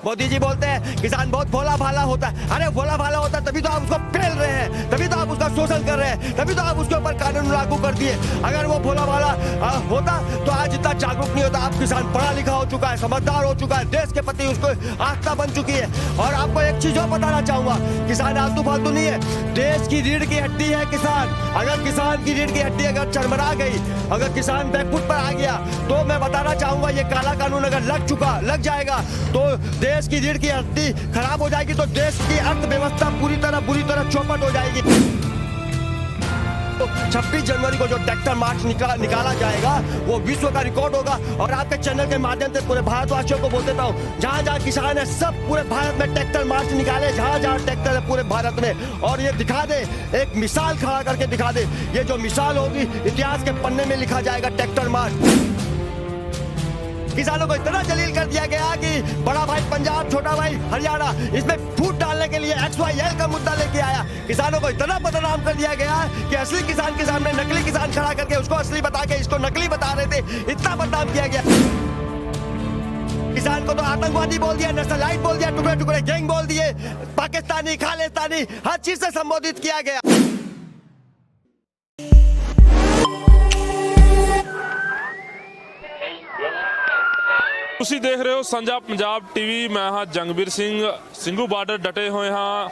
मोदी जी बोलते हैं किसान बहुत भोला भाला होता है। अरे भोला भाला होता है तभी तो आप उसको पेल रहे हैं, तभी तो आप उसका शोषण कर रहे हैं, तभी तो आप उसके ऊपर कानून लागू कर दिए। अगर वो भोला भाला होता तो आज इतना जागरूक नहीं होता। आप किसान पढ़ा लिखा हो चुका है, समझदार हो चुका है, देश के प्रति उसको आस्था बन चुकी है। और आपको एक चीज और बताना चाहूंगा, किसान आलतू फालतू नहीं है, देश की रीढ़ की हड्डी है किसान। अगर किसान की रीढ़ की हड्डी अगर चरमरा गई, अगर किसान बैकफुट पर आ गया, तो मैं बताना चाहूंगा ये काला कानून अगर लग जाएगा तो देश की रीढ़ की हड्डी खराब हो जाएगी, तो देश की अर्थव्यवस्था बुरी तरह चौपट हो जाएगी। 26 जनवरी को जो ट्रैक्टर मार्च निकाला जाएगा वो विश्व का रिकॉर्ड होगा। और आपके चैनल के माध्यम से पूरे भारतवासियों को बोल देता हूँ, जहाँ जहाँ किसान है सब पूरे भारत में ट्रैक्टर मार्च निकाले, जहाँ जहाँ ट्रैक्टर है पूरे भारत में, और ये दिखा दे, एक मिसाल खड़ा करके दिखा दे। ये जो मिसाल होगी इतिहास के पन्ने में लिखा जाएगा ट्रैक्टर मार्च। किसानों को इतना जलील कर दिया गया कि बड़ा भाई पंजाब, छोटा भाई हरियाणा, इसमें फूट डालने के लिए XYL का मुद्दा लेके आया। किसानों को इतना बदनाम कर दिया गया कि असली किसान के सामने नकली किसान खड़ा करके उसको असली बता के इसको नकली बता रहे थे, इतना बदनाम किया गया। किसान को तो आतंकवादी बोल दिया, नस्लाइट बोल दिया, टुकड़े टुकड़े गैंग बोल दिए, पाकिस्तानी, खालिस्तानी, हर चीज से संबोधित किया गया। ਤੁਸੀਂ ਦੇਖ ਰਹੇ ਹੋ ਸਾਂਝਾ ਪੰਜਾਬ ਟੀਵੀ। ਮੈਂ ਹਾਂ ਜੰਗਬੀਰ ਸਿੰਘ, ਸਿੰਘੂ ਬਾਰਡਰ ਡਟੇ ਹੋਏ ਹਾਂ।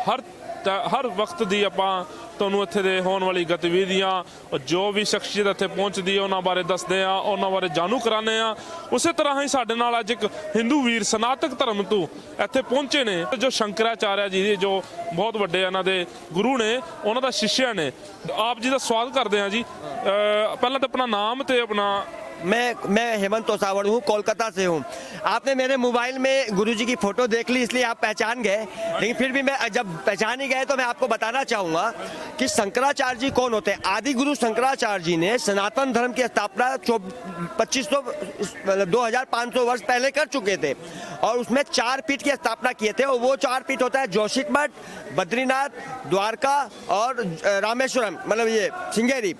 ਹਰ ਵਕਤ ਦੀ ਆਪਾਂ ਤੁਹਾਨੂੰ ਇੱਥੇ ਦੇ ਹੋਣ ਵਾਲੀ ਗਤੀਵਿਧੀਆਂ, ਜੋ ਵੀ ਸ਼ਖਸੀਅਤ ਇੱਥੇ ਪਹੁੰਚਦੀ ਹੈ ਉਹਨਾਂ ਬਾਰੇ ਦੱਸਦੇ ਆ, ਉਹਨਾਂ ਬਾਰੇ ਜਾਣੂ ਕਰਾਉਂਦੇ ਆ। ਉਸੇ ਤਰ੍ਹਾਂ ਹੀ ਸਾਡੇ ਨਾਲ ਅੱਜ ਇੱਕ ਹਿੰਦੂ ਵੀਰ ਸਨਾਤਕ ਧਰਮ ਤੋਂ ਇੱਥੇ ਪਹੁੰਚੇ ਨੇ, ਜੋ ਸ਼ੰਕਰਾਚਾਰਿਆ ਜੀ ਦੇ ਜੋ ਬਹੁਤ ਵੱਡੇ ਇਹਨਾਂ ਦੇ ਗੁਰੂ ਨੇ, ਉਹਨਾਂ ਦਾ शिष्य ਨੇ। ਆਪ ਜੀ ਦਾ ਸਵਾਗਤ ਕਰਦੇ ਹਾਂ ਜੀ। ਪਹਿਲਾਂ ਤਾਂ ਆਪਣਾ ਨਾਮ ਤੇ ਆਪਣਾ। मैं हेमंत तोसावड़ हूँ, कोलकाता से हूँ। आपने मेरे मोबाइल में गुरुजी की फोटो देख ली इसलिए आप पहचान गए, लेकिन फिर भी मैं जब पहचान ही गए तो मैं आपको बताना चाहूँगा कि शंकराचार्य जी कौन होते हैं। आदि गुरु शंकराचार्य जी ने सनातन धर्म की स्थापना 2500 वर्ष पहले कर चुके थे, और उसमें 4 पीठ की स्थापना किए थे। और वो 4 पीठ होता है जोशीमठ मठ, बद्रीनाथ, द्वारका और रामेश्वरम, मतलब ये श्रृंगेरी।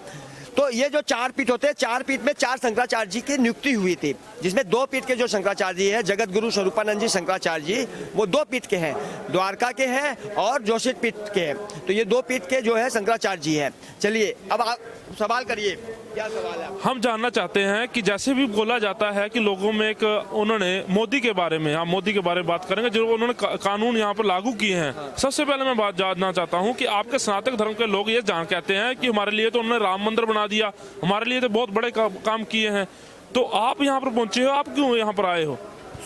तो ये जो 4 पीठ होते हैं, 4 पीठ में 4 शंकराचार्य जी की नियुक्ति हुई थी, जिसमें 2 पीठ के जो शंकराचार्य जी है, जगत गुरु स्वरूपानंद जी शंकराचार्य जी, वो 2 पीठ के हैं, द्वारका के हैं और जोशीमठ पीठ के हैं। तो ये 2 पीठ के जो है शंकराचार्य जी हैं। चलिए अब आप सवाल करिए, क्या सवाल है? हम जानना चाहते हैं कि जैसे भी बोला जाता है कि लोगों में एक, उन्होंने मोदी के बारे में, हम मोदी के बारे में बात करेंगे, जो उन्होंने कानून यहाँ पर लागू किए हैं। सबसे पहले मैं बात जानना चाहता हूँ कि आपके सनातन धर्म के लोग ये कहते हैं कि हमारे लिए तो उन्होंने राम मंदिर बना दिया, हमारे लिए तो बहुत बड़े काम किए हैं, तो आप यहाँ पर पहुंचे हो, आप क्यों यहाँ पर आए हो?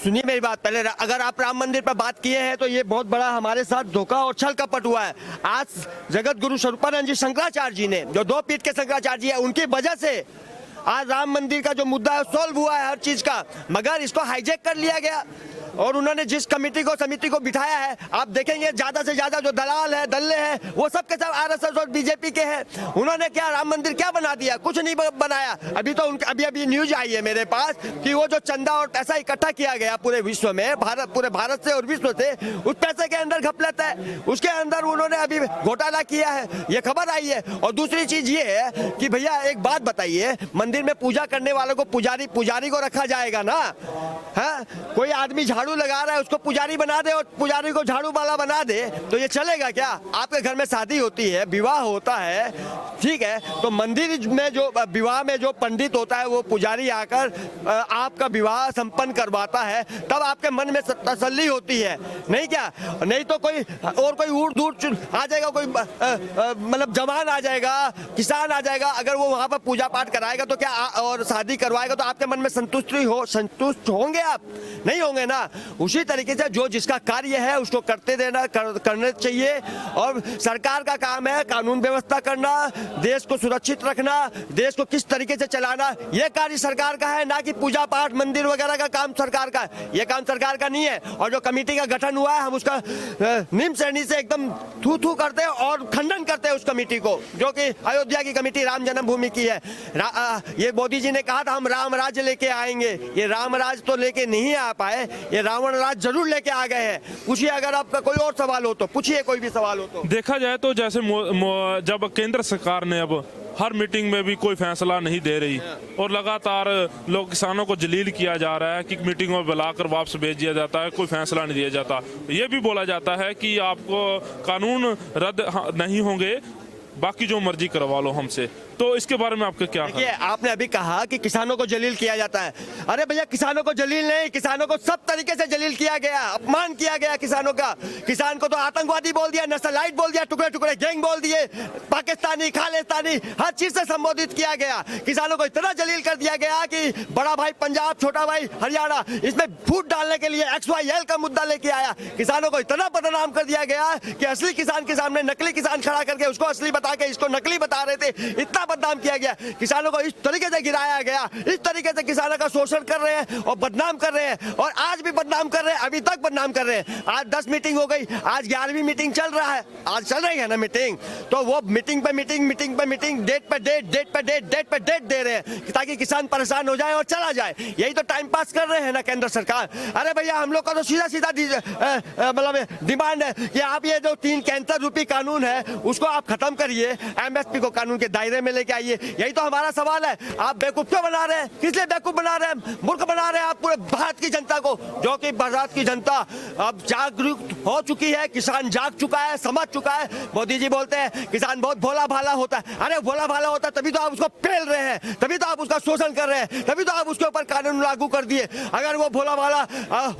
सुनिए मेरी बात, पहले अगर आप राम मंदिर पर बात किए हैं तो ये बहुत बड़ा हमारे साथ धोखा और छल कपट हुआ है। आज जगत गुरु स्वरूपानंद जी शंकराचार्य जी ने, जो 2 पीठ के शंकराचार्य जी है, उनकी वजह से आज राम मंदिर का जो मुद्दा है सॉल्व हुआ है हर चीज का, मगर इसको हाईजैक कर लिया गया। और उन्होंने जिस समिति को बिठाया है, आप देखेंगे ज्यादा से ज्यादा जो दलाल है, दल्ले हैं, वो सब के सब RSS और बीजेपी के हैं। उन्होंने क्या राम मंदिर क्या बना दिया? कुछ नहीं बनाया। अभी तो अभी न्यूज आई है मेरे पास कि वो जो चंदा और पैसा इकट्ठा किया गया पूरे विश्व में, पूरे भारत से और विश्व से, उस पैसे के अंदर घपलत है, उसके अंदर उन्होंने अभी घोटाला किया है, ये खबर आई है। और दूसरी चीज ये है कि भैया एक बात बताइए, मंदिर में पूजा करने वालों को पुजारी को रखा जाएगा ना? है कोई आदमी झाड़ू लगा रहा है उसको पुजारी बना दे और पुजारी को झाड़ू वाला बना दे, तो ये चलेगा क्या? आपके घर में शादी होती है, विवाह होता है, ठीक है, तो मंदिर में जो विवाह में जो पंडित होता है वो पुजारी आकर आपका विवाह संपन्न करवाता है, तब आपके मन में तसल्ली होती है, नहीं क्या? नहीं तो कोई ऊट दूर आ जाएगा, कोई मतलब जवान आ जाएगा, किसान आ जाएगा, अगर वो वहां पर पूजा पाठ कराएगा तो क्या और शादी करवाएगा तो आपके मन में संतुष्ट होंगे? आप नहीं होंगे ना। उसी तरीके से जो जिसका कार्य है उसको करने चाहिए। और सरकार का काम है कानून व्यवस्था करना, देश को सुरक्षित रखना, देश को किस तरीके से चलाना, यह कार्य सरकार का है, ना कि पूजा पाठ मंदिर वगैरह का काम सरकार का है। यह काम सरकार का नहीं है। और जो कमेटी का गठन हुआ है, हम उसका निम्न श्रेणी से एकदम थू करते हैं और खंडन करते हैं उस कमेटी को, जो कि अयोध्या की कमेटी राम जन्मभूमि की है। ये मोदी जी ने कहा था हम राम राज्य लेके आएंगे, ये राम राज्य तो लेके नहीं आ पाए, ये ये रावण राज जरूर लेके आ गए हैं। पूछिए, अगर आपका कोई और सवाल हो तो पूछिए, कोई भी सवाल हो तो। देखा जाए तो जैसे जब केंद्र सरकार ने अब हर मीटिंग में भी कोई फैसला नहीं दे रही और लगातार लोग किसानों को जलील किया जा रहा है कि मीटिंग में बुलाकर वापस भेज दिया जाता है, कोई फैसला नहीं दिया जाता। ये भी बोला जाता है कि आपको कानून रद्द नहीं होंगे, बाकी जो मर्जी करवा लो हमसे। तो इसके बारे में आपका क्या देखिए, आपने अभी कहा कि किसानों को जलील किया जाता है। अरे भैया, किसानों को जलील नहीं, किसानों को सब तरीके से जलील किया गया, अपमान किया गया किसानों का। किसान को तो आतंकवादी बोल दिया, नस्लाइट बोल दिया, टुकड़े टुकड़े गैंग बोल दिए, पाकिस्तानी, खालिस्तानी, हर चीज से संबोधित किया गया। किसानों को इतना जलील कर दिया गया कि बड़ा भाई पंजाब, छोटा भाई हरियाणा, इसमें फूट डालने के लिए XYL का मुद्दा लेके आया। किसानों को इतना बदनाम कर दिया गया कि असली किसान के सामने नकली किसान खड़ा करके उसको असली बता के इसको नकली बता रहे थे। इतना बदनाम किया गया, किसानों को इस तरीके से गिराया गया, इस तरीके से किसानों का शोषण कर रहे हैं और बदनाम कर रहे हैं, और आज भी बदनाम कर रहे हैं, अभी तक बदनाम कर रहे हैं। आज 10 मीटिंग हो गई, आज 11वीं मीटिंग चल रहा है, आज चल रही है ना मीटिंग, तो वो मीटिंग पे मीटिंग, मीटिंग पे मीटिंग, डेट पे डेट, डेट पे डेट, डेट पे डेट दे रहे हैं ताकि किसान परेशान हो जाए और चला जाए। यही तो टाइम पास कर रहे हैं ना केंद्र सरकार। अरे भैया, हम लोग का तो सीधा सीधा मतलब डिमांड है कि आप ये जो 3 कैंसर रूपी कानून है उसको आप खत्म करिए, MSP को कानून के दायरे में लेके आइए। यही तो हमारा सवाल है। आप बेवकूफ क्यों बना रहे हैं? किस लिए बेवकूफ बना रहे हैं? मूर्ख बना रहे हैं आप पूरे भारत की जनता को, जो कि भारत की जनता अब जागरूक हो चुकी है, किसान जाग चुका है, समझ चुका है। मोदी जी बोलते हैं किसान बहुत भोला भाला होता है। अरे भोला भाला होता है तभी तो आप उसको पेल रहे हैं, तभी तो आप उसका शोषण कर रहे हैं, तभी तो आप उसके ऊपर कानून लागू कर दिए। अगर वो भोला भाला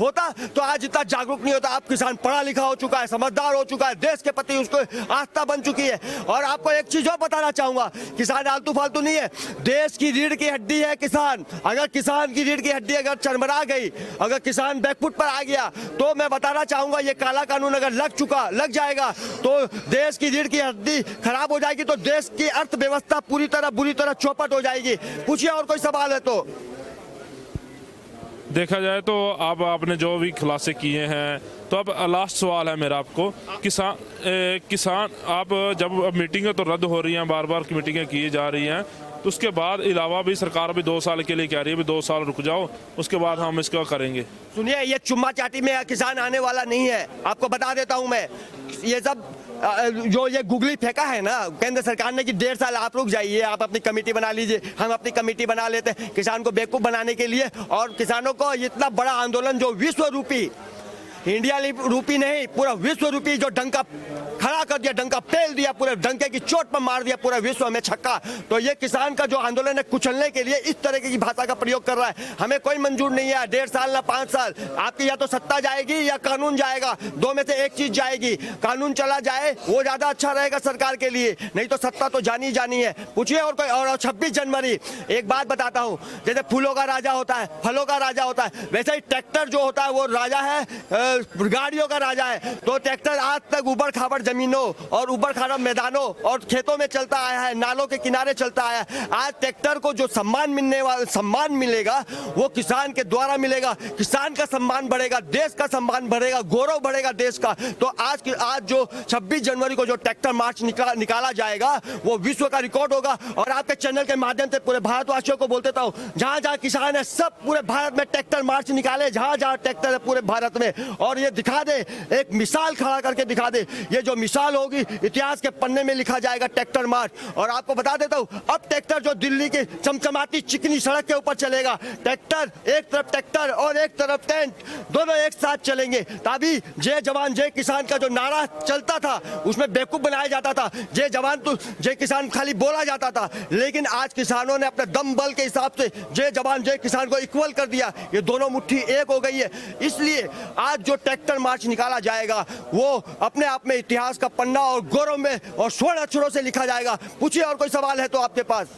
होता तो आज इतना जागरूक नहीं होता। आप किसान पढ़ा लिखा हो चुका है, समझदार हो चुका है, देश के प्रति उसको आस्था बन चुकी है। और आपको एक चीज और बताना चाहूंगा, किसान आलतू फालतू नहीं है, देश की रीढ़ की हड्डी है किसान। अगर किसान की रीढ़ की हड्डी अगर चरमरा गई, अगर किसान बैकफुट पर आ गया, तो मैं बताना चाहूंगा ये काला कानून अगर लग जाएगा तो देश की रीढ़ की हड्डी खराब हो जाएगी, तो देश की अर्थव्यवस्था पूरी तरह बुरी तरह चौपट हो जाएगी। पूछिए, और कोई सवाल है तो। देखा जाए तो अब आपने जो भी खुलासे किए हैं, तो अब लास्ट सवाल है मेरा आपको। किसान आप जब मीटिंगें तो रद्द हो रही हैं, बार बार मीटिंगें की जा रही हैं, तो उसके बाद अलावा भी सरकार भी 2 साल के लिए कह रही है, 2 साल रुक जाओ, उसके बाद हम इसका करेंगे। सुनिए, ये चुम्मा चाटी में किसान आने वाला नहीं है, आपको बता देता हूं मैं। ये सब जो ये गुगली फेंका है ना केंद्र सरकार ने कि 1.5 साल आप रुक जाइए, आप अपनी कमेटी बना लीजिए, हम अपनी कमेटी बना लेते हैं किसान को बेवकूफ बनाने के लिए। और किसानों को इतना बड़ा आंदोलन जो विश्व रूपी, इंडिया रूपी नहीं, पूरा विश्व रूपी जो डंका खड़ा कर दिया, डंका पेल दिया, पूरे डंके की चोट पर मार दिया पूरे विश्व में छक्का। तो ये किसान का जो आंदोलन है कुचलने के लिए इस तरह की भाषा का प्रयोग कर रहा है। हमें कोई मंजूर नहीं है 1.5 साल ना 5 साल। आपकी या तो सत्ता जाएगी या कानून जाएगा, 2 में से एक चीज जाएगी। कानून चला जाए वो ज्यादा अच्छा रहेगा सरकार के लिए, नहीं तो सत्ता तो जानी है। पूछिए और कोई। और 26 जनवरी एक बात बताता हूँ, जैसे फूलों का राजा होता है, फलों का राजा होता है, वैसे ही ट्रैक्टर जो होता है वो राजा है, गाड़ियों का राजा है। तो ट्रैक्टर आज तक ऊबड़ खाबड़ जमीनों और ऊबड़ खाबड़ मैदानों और खेतों में चलता आया है, नालों के किनारे चलता आया है। आज ट्रैक्टर को जो सम्मान मिलेगा वो किसान के द्वारा मिलेगा। किसान का सम्मान बढ़ेगा, देश का सम्मान बढ़ेगा, गौरव बढ़ेगा देश का। तो आज जो 26 जनवरी को जो ट्रैक्टर मार्च निकाला जाएगा वो विश्व का रिकॉर्ड होगा। और आपके चैनल के माध्यम से पूरे भारतवासियों को बोलते था, जहां जहां किसान है सब पूरे भारत में ट्रैक्टर मार्च निकाले, जहां जहां ट्रैक्टर है पूरे भारत में, और ये दिखा दे, एक मिसाल खड़ा करके दिखा दे। ये जो मिसाल होगी इतिहास के पन्ने में लिखा जाएगा ट्रैक्टर मार्च। और आपको बता देता हूं, अब ट्रैक्टर जो दिल्ली की चमचमाती चिकनी सड़क के ऊपर चलेगा, ट्रैक्टर एक तरफ ट्रैक्टर और एक तरफ टेंट, दोनों एक साथ चलेंगे। तभी जय जवान जय किसान का जो नारा चलता था उसमें बेवकूफ बनाया जाता था, जय जवान तो जय किसान खाली बोला जाता था। लेकिन आज किसानों ने अपने दम बल के हिसाब से जय जवान जय किसान को इक्वल कर दिया, ये दोनों मुट्ठी एक हो गई है। इसलिए आज जो ट्रैक्टर मार्च निकाला जाएगा वो अपने आप में इतिहास का पन्ना और गौरव में और स्वर्ण अक्षरों से लिखा जाएगा। पूछिए और कोई सवाल है तो आपके पास।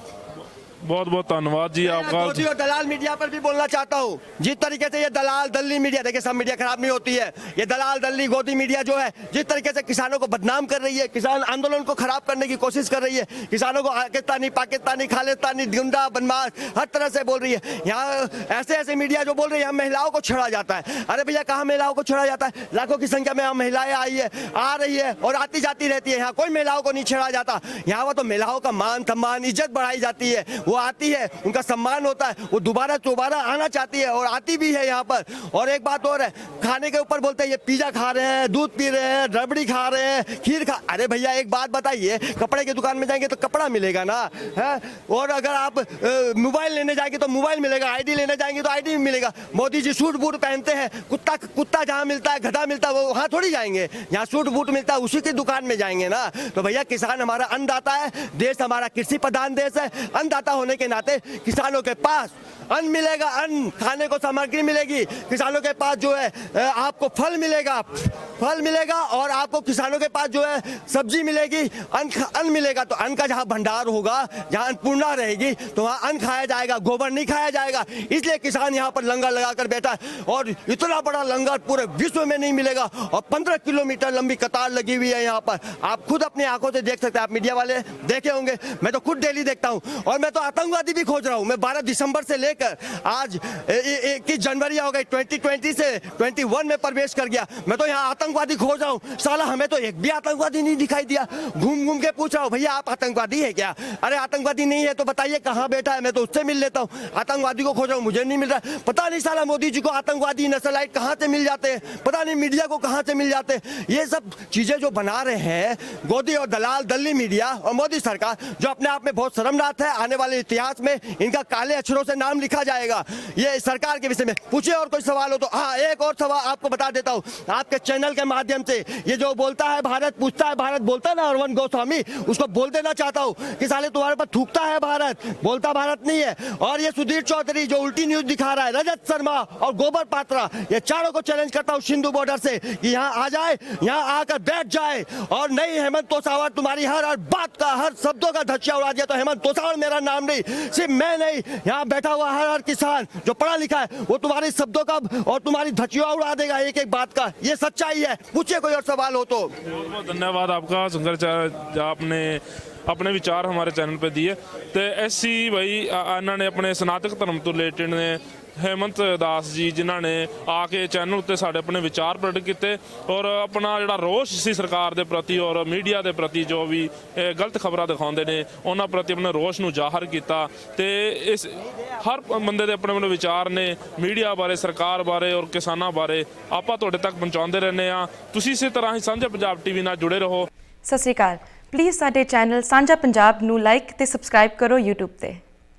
बहुत बहुत धन्यवाद जी आपका। गोदी और दलाल मीडिया पर भी बोलना चाहता हूँ, जिस तरीके से ये दलाल दल्ली मीडिया, देखिए सब मीडिया खराब नहीं होती है, ये दलाल दल्ली गोदी मीडिया जो है जिस तरीके से किसानों को बदनाम कर रही है, किसान आंदोलन को खराब करने की कोशिश कर रही है, किसानों को पाकिस्तानी खालिस्तानी गुंडा बदमाश हर तरह से बोल रही है। यहाँ ऐसे मीडिया जो बोल रही है यहाँ महिलाओं को छेड़ा जाता है। अरे भैया, कहाँ महिलाओं को छेड़ा जाता है? लाखों की संख्या में यहाँ महिलाएं आ रही है और आती जाती रहती है, यहाँ कोई महिलाओं को नहीं छेड़ा जाता। यहाँ वो तो महिलाओं का मान सम्मान इज्जत बढ़ाई जाती है। वो आती है, उनका सम्मान होता है, वो दोबारा आना चाहती है और आती भी है यहाँ पर। और एक बात और है, खाने के ऊपर बोलते हैं ये पिज्जा खा रहे हैं, दूध पी रहे हैं, रबड़ी खा रहे हैं, खीर खा। अरे भैया एक बात बताइए, कपड़े की दुकान में जाएंगे तो कपड़ा मिलेगा ना है, और अगर आप मोबाइल लेने जाएंगे तो मोबाइल मिलेगा, आईडी लेने जाएंगे तो आईडी मिलेगा। मोदी जी सूट बूट पहनते हैं, कुत्ता जहाँ मिलता है, गधा मिलता है, वो वहाँ थोड़ी जाएंगे, जहाँ सूट बूट मिलता है उसी की दुकान में जाएंगे ना। तो भैया किसान हमारा अन्नदाता है, देश हमारा कृषि प्रधान देश है। अन्नदाता होने के नाते किसानों के पास अन्न मिलेगा, अन्न खाने को सामग्री मिलेगी, किसानों के पास जो है आपको फल मिलेगा और आपको किसानों के पास जो है सब्जी मिलेगी, अन्न मिलेगा। तो अन्न का जहाँ भंडार होगा, जहाँ अन्नपूर्णा रहेगी, तो वहाँ अन्न खाया जाएगा, गोबर नहीं खाया जाएगा। इसलिए किसान यहाँ पर लंगर लगाकर बैठा है और इतना बड़ा लंगर पूरे विश्व में नहीं मिलेगा और 15 किलोमीटर लंबी कतार लगी हुई है यहाँ पर। आप खुद अपनी आंखों से देख सकते हैं, आप मीडिया वाले देखे होंगे, मैं तो खुद डेली देखता हूँ। और मैं तो आतंकवादी भी खोज रहा हूँ। मैं 12 दिसंबर से लेकर आज 21 जनवरी हो गई, 2020 से 21 में प्रवेश कर गया। मैं तो यहाँ आतंकवादी खोज रहा हूँ। साला हमें तो एक भी आतंकवादी नहीं दिखाई दिया। घूम के पूछ रहा हूँ, भैया आप आतंकवादी है क्या? अरे आतंकवादी नहीं है तो बताइए कहाँ बैठा है, मैं तो उससे मिल लेता हूँ। आतंकवादी को खोज रहा हूँ, मुझे नहीं मिल रहा। पता नहीं साला मोदी जी को आतंकवादी नक्सलाइट कहाँ से मिल जाते हैं, पता नहीं मीडिया को कहाँ से मिल जाते हैं। ये सब चीजें जो बना रहे हैं गोदी और दलाल दल्ली मीडिया और मोदी सरकार, जो अपने आप में बहुत शर्मनाक है। आने वाले इतिहास में इनका काले अक्षरों से नाम लिखा जाएगा। ये सरकार के विषय में पूछिए और कोई सवाल हो तो। हाँ, एक और सवाल आपको बता देता हूँ आपके चैनल के माध्यम से। ये जो बोलता है भारत, पूछता है भारत, बोलता है ना अरविंद गोस्वामी, उसको बोल देना चाहता हूँ कि साले तुम्हारे पर थूकता है भारत, बोलता भारत नहीं है। और ये सुधीर चौधरी जो उल्टी न्यूज दिखा रहा है, रजत शर्मा और गोबर पात्रा, ये चारों को चैलेंज करता हूँ सिंधु बॉर्डर से कि यहाँ आ जाए, यहाँ आकर बैठ जाए। और नहीं हेमंत तोसावत तुम्हारी हर बात का, हर शब्दों का धज्जिया उड़ा दिया। तो हेमंत तोसावत मेरा नाम नहीं, सिर्फ मैं नहीं, यहाँ बैठा हुआ हर किसान जो पढ़ा लिखा है वो तुम्हारे शब्दों का और तुम्हारी धज्जिया उड़ा देगा एक एक बात का। ये सच्चाई है, पूछिए कोई और सवाल हो तो। बहुत बहुत धन्यवाद आपका शंकराचार्य, आपने अपने विचार हमारे चैनल पे दिए। तो ऐसी भाई इन्होंने अपने स्नातक धर्म तो रिलेटेड ने हेमंत दास जी जिन्हों ने आके चैनल उत्ते साढ़े अपने विचार प्रगट किए और अपना जोड़ा रोष सी सरकार के प्रति और मीडिया के प्रति जो भी गलत खबरां दिखाते हैं उन्होंने प्रति अपने रोष को जाहिर किया। तो इस हर बंदे के अपने अपने विचार ने मीडिया बारे, सरकार बारे और किसानों बारे आप तुहाडे तक पहुँचाते रहने। तुसीं इसी तरह ही साझा पंजाब टीवी नाल जुड़े रहो। सत श्री अकाल। प्लीज़ साडे चैनल साझा पंजाब नू लाइक ते सबसक्राइब करो यूट्यूब ते।